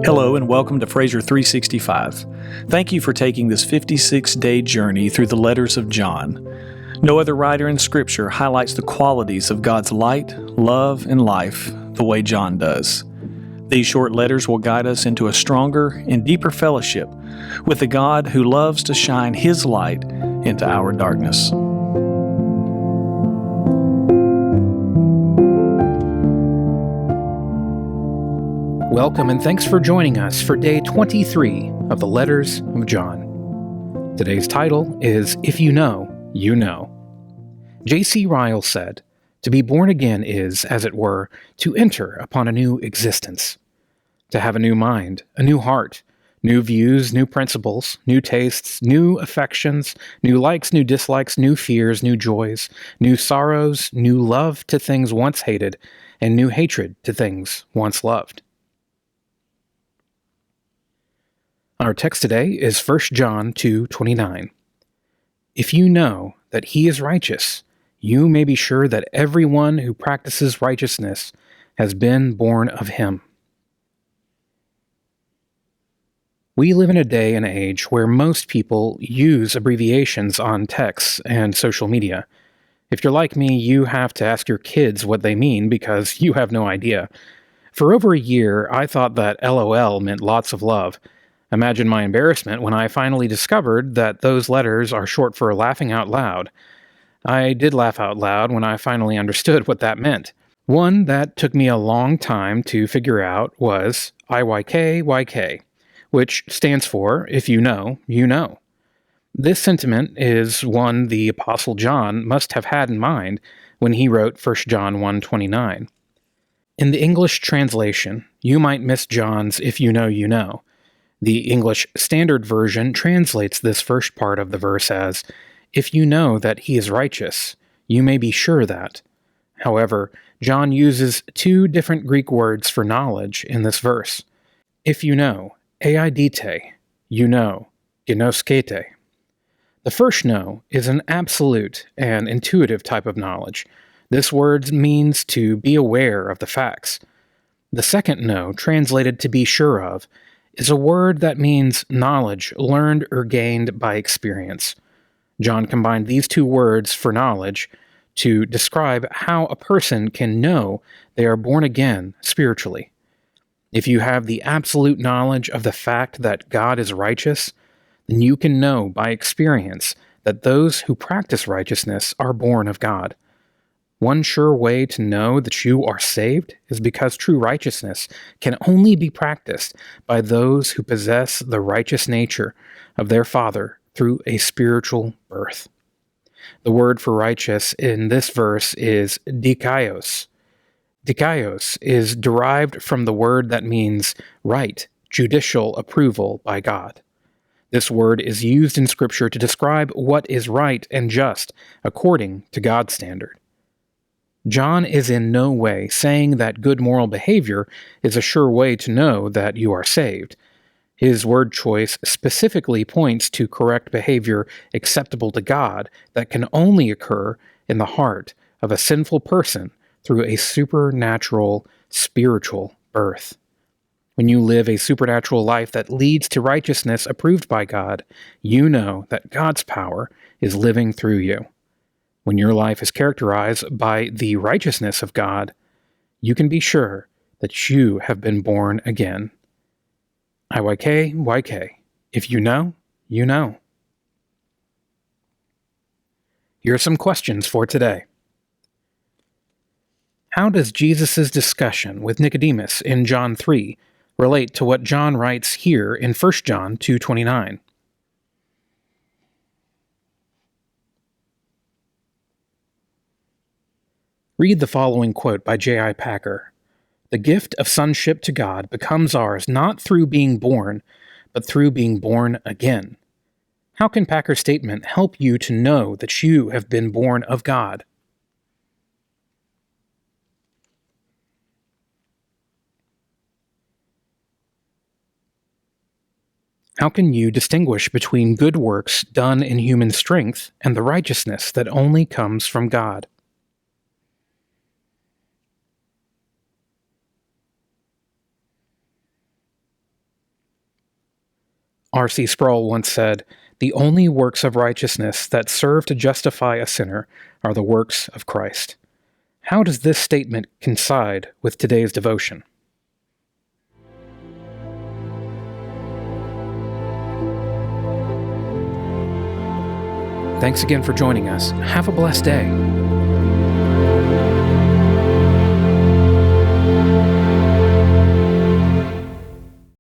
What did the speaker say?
Hello and welcome to Fraser 365. Thank you for taking this 56-day journey through the letters of John. No other writer in Scripture highlights the qualities of God's light, love, and life the way John does. These short letters will guide us into a stronger and deeper fellowship with the God who loves to shine His light into our darkness. Welcome and thanks for joining us for day 23 of the Letters of John. Today's title is If You Know, You Know. J.C. Ryle said, "To be born again is, as it were, to enter upon a new existence. To have a new mind, a new heart, new views, new principles, new tastes, new affections, new likes, new dislikes, new fears, new joys, new sorrows, new love to things once hated, and new hatred to things once loved." Our text today is 1 John 2:29. If you know that he is righteous, you may be sure that everyone who practices righteousness has been born of him. We live in a day and age where most people use abbreviations on texts and social media. If you're like me, you have to ask your kids what they mean because you have no idea. For over a year, I thought that LOL meant lots of love. Imagine my embarrassment when I finally discovered that those letters are short for laughing out loud. I did laugh out loud when I finally understood what that meant. One that took me a long time to figure out was IYKYK, which stands for If You Know, You Know. This sentiment is one the Apostle John must have had in mind when he wrote 1 John 1:29. In the English translation, you might miss John's If You Know, You Know. The English Standard Version translates this first part of the verse as, "If you know that he is righteous, you may be sure that." However, John uses two different Greek words for knowledge in this verse. If you know, eidite, you know, gnoskete. The first know is an absolute and intuitive type of knowledge. This word means to be aware of the facts. The second know, translated to be sure of, is a word that means knowledge learned or gained by experience. John combined these two words for knowledge to describe how a person can know they are born again spiritually. If you have the absolute knowledge of the fact that God is righteous, then you can know by experience that those who practice righteousness are born of God. One sure way to know that you are saved is because true righteousness can only be practiced by those who possess the righteous nature of their Father through a spiritual birth. The word for righteous in this verse is dikaios. Dikaios is derived from the word that means right, judicial approval by God. This word is used in Scripture to describe what is right and just according to God's standard. John is in no way saying that good moral behavior is a sure way to know that you are saved. His word choice specifically points to correct behavior acceptable to God that can only occur in the heart of a sinful person through a supernatural, spiritual birth. When you live a supernatural life that leads to righteousness approved by God, you know that God's power is living through you. When your life is characterized by the righteousness of God, you can be sure that you have been born again. IYKYK. If you know, you know. Here are some questions for today. How does Jesus' discussion with Nicodemus in John 3 relate to what John writes here in 1 John 2:29? Read the following quote by J.I. Packer. "The gift of sonship to God becomes ours not through being born, but through being born again." How can Packer's statement help you to know that you have been born of God? How can you distinguish between good works done in human strength and the righteousness that only comes from God? R.C. Sproul once said, "The only works of righteousness that serve to justify a sinner are the works of Christ." How does this statement coincide with today's devotion? Thanks again for joining us. Have a blessed day.